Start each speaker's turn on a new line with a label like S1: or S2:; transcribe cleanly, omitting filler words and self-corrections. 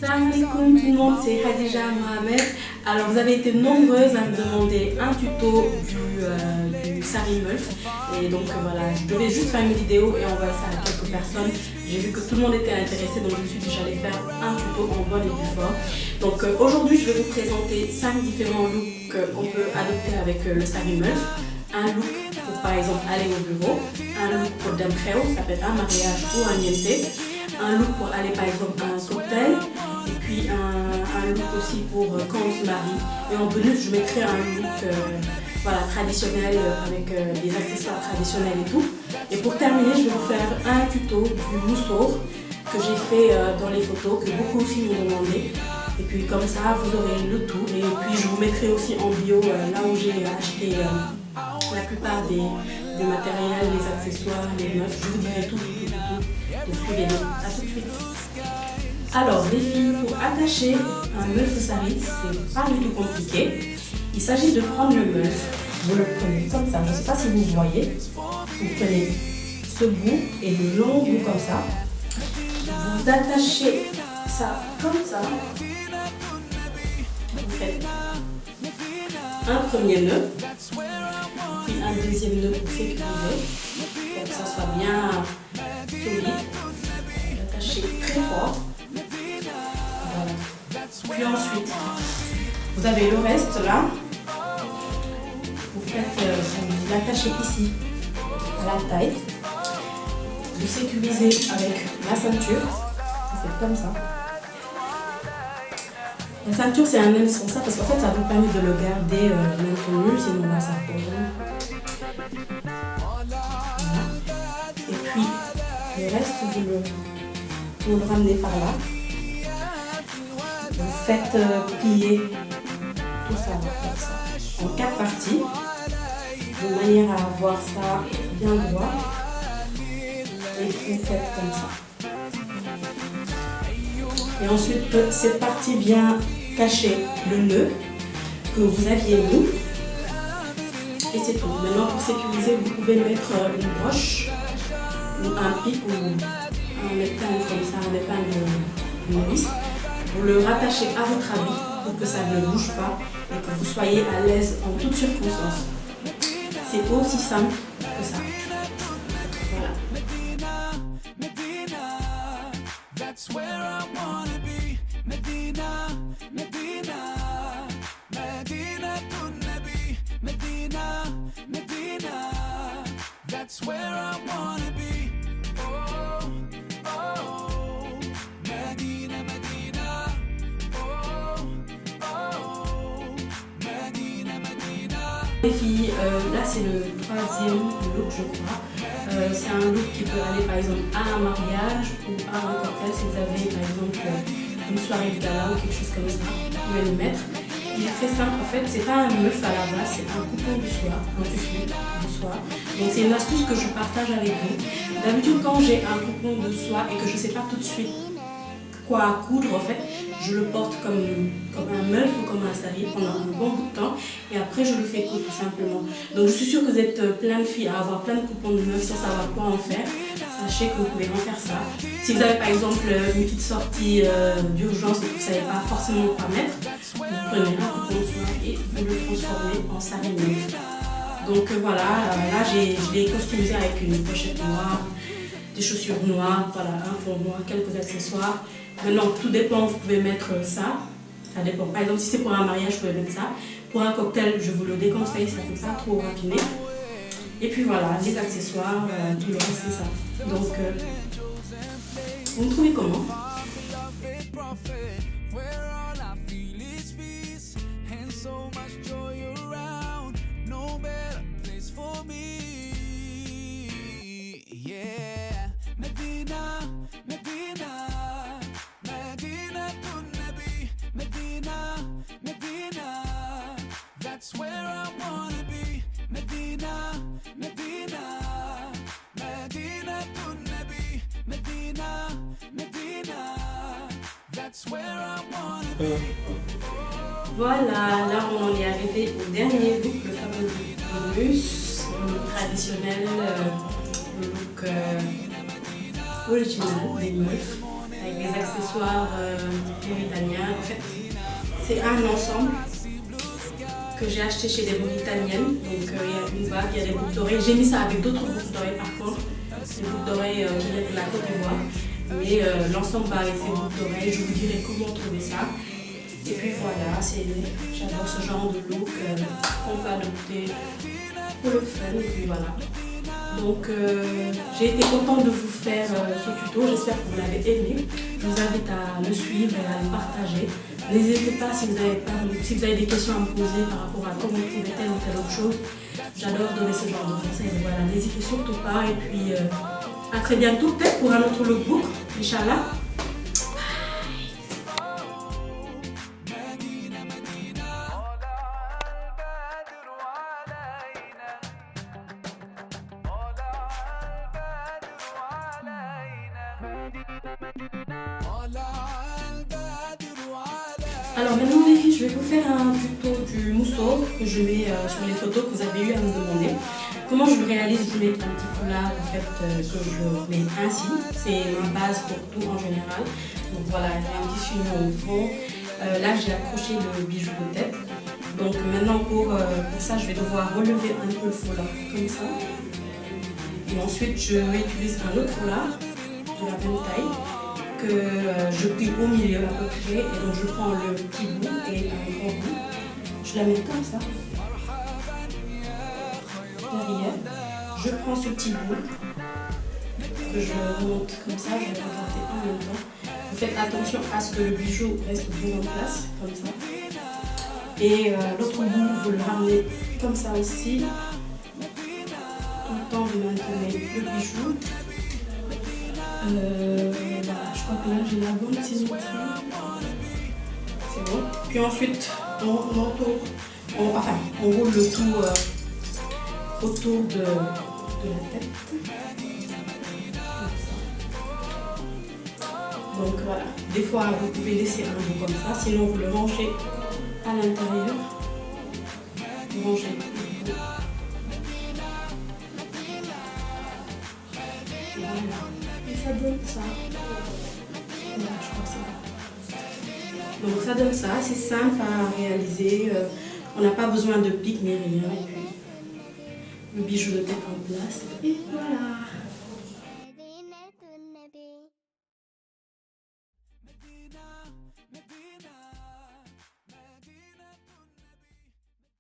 S1: Salam alaikum tout le monde, c'est Khadija Mohamed. Alors vous avez été nombreuses à me demander un tuto du sari meulf. Et donc voilà, je devais juste faire une vidéo et envoyer ça à quelques personnes. J'ai vu que tout le monde était intéressé, donc je me suis dit que j'allais faire un tuto en bonne et due forme. Donc aujourd'hui je vais vous présenter 5 différents looks qu'on peut adopter avec le sari meulf. Un look pour par exemple aller au bureau, un look pour dem xew, ça peut être un mariage ou un niente, un look pour aller par exemple à un cocktail, et puis un look aussi pour quand on se marie. Et en bonus je mettrai un look voilà, traditionnel avec des accessoires traditionnels et tout. Et pour terminer je vais vous faire un tuto du mousseau que j'ai fait dans les photos, que beaucoup aussi m'ont demandé. Et puis comme ça vous aurez le tout, et puis je vous mettrai aussi en bio là où j'ai acheté la plupart des matériels, les accessoires, les meufs, je vous dirai tout. Donc suivez-nous, à tout de suite. Alors les filles, pour attacher un meulf sari, c'est pas du tout compliqué. Il s'agit de prendre le meulf, vous le prenez comme ça, je ne sais pas si vous voyez, vous prenez ce bout et le long bout comme ça, vous attachez ça comme ça, vous faites un premier nœud, puis un deuxième nœud pour sécuriser, pour que ça soit bien solide. L'attachez très fort. Voilà. Puis ensuite, vous avez le reste là. Vous l'attachez ici à la taille. Vous sécurisez avec la ceinture. Vous faites comme ça. La ceinture c'est un indispensable parce qu'en fait ça vous permet de le garder maintenu, sinon là ça tombe. Voilà. Et puis le reste vous le ramenez par là. Vous faites plier tout ça comme ça en 4 parties de manière à avoir ça bien droit. Et vous faites comme ça. Et ensuite cette partie vient cacher le nœud que vous aviez mis. Et c'est tout. Maintenant pour sécuriser, vous pouvez mettre une broche ou un pic ou un épingle comme ça, un épingle de nourrice. Vous le rattachez à votre habit pour que ça ne bouge pas et que vous soyez à l'aise en toutes circonstances. C'est aussi simple que ça. Voilà. Les filles, là c'est le 3e look je crois. C'est un look qui peut aller par exemple à un mariage ou à un cocktail si vous avez par exemple une soirée de gala ou quelque chose comme ça, vous pouvez le mettre. Il est très simple en fait, c'est pas un meulf à la base, c'est un coupon de soie, un tissu de soie. Donc c'est une astuce que je partage avec vous. D'habitude quand j'ai un coupon de soie et que je ne sais pas tout de suite quoi coudre en fait, je le porte comme un meulf ou comme un sari pendant un bon bout de temps et après je le fais coudre tout simplement. Donc je suis sûre que vous êtes plein de filles à avoir plein de coupons de meufs sans savoir quoi en faire. Sachez que vous pouvez en faire ça. Si vous avez par exemple une petite sortie d'urgence et que vous ne savez pas forcément quoi mettre, vous prenez un coupon de soie et vous le transformez en sari meulf. Donc voilà, là je l'ai customisé avec une pochette noire, des chaussures noires, voilà, un fond noir, quelques accessoires. Maintenant, tout dépend, vous pouvez mettre ça dépend. Par exemple, si c'est pour un mariage, vous pouvez mettre ça. Pour un cocktail, je vous le déconseille, ça ne peut pas trop rapiner. Et puis voilà, les accessoires, tout le reste, c'est ça. Donc, vous me trouvez comment?
S2: That's where I wanna be. Medina, Medina, Medina to Nabi. Medina, Medina. That's where I wanna be.
S1: Voilà, là on en est arrivé au dernier look, le fameux look bonus, le look traditionnel, le look original des meufs, avec les accessoires mauritaniens. En fait, c'est un ensemble que j'ai acheté chez des Mauritaniennes. Donc il y a une bague, il y a des boucles d'oreilles. J'ai mis ça avec d'autres boucles d'oreilles par contre. Des boucles d'oreilles qui viennent de la Côte d'Ivoire. Mais l'ensemble va avec ces boucles d'oreilles. Je vous dirai comment trouver ça. Et puis voilà, j'adore ce genre de look qu'on peut adopter pour le fun. Et puis voilà. Donc j'ai été contente de vous faire ce tuto, j'espère que vous l'avez aimé. Je vous invite à le suivre et à le partager. N'hésitez pas si vous avez des questions à me poser par rapport à comment trouver telle ou telle autre chose. J'adore donner ce genre de conseils. Voilà, n'hésitez surtout pas et puis à très bientôt peut-être pour un autre lookbook, Inch'Allah. Alors maintenant les filles, je vais vous faire un tuto du mousseau que je mets sur les photos que vous avez eu à me demander. Comment je le réalise? Je mets un petit foulard en fait que je mets ainsi. C'est ma base pour tout en général. Donc voilà, il y a un petit chignon au fond. Là j'ai accroché le bijou de tête. Donc maintenant pour ça je vais devoir relever un peu le foulard comme ça. Et ensuite je réutilise un autre foulard de la même taille que je plie au milieu à peu près, et donc je prends le petit bout et un grand bout, je la mets comme ça derrière, je prends ce petit bout que je remonte comme ça, je vais regarder en même temps. Vous faites attention à ce que le bijou reste bien en place comme ça, et l'autre bout vous le ramenez comme ça aussi, tout le temps de maintenir le bijou. Voilà, je crois que là j'ai la bonne symétrie. C'est bon. Puis ensuite on roule le tout autour de la tête. Comme ça. Donc voilà. Des fois vous pouvez laisser un bout comme ça, sinon vous le rangez à l'intérieur. Vous rangez le bout. Voilà. Et ça donne ça. Voilà, je crois que c'est bon. Donc ça donne ça, c'est simple à réaliser. On n'a pas besoin de pique ni rien. Et puis le bijou de tête en place. Et voilà.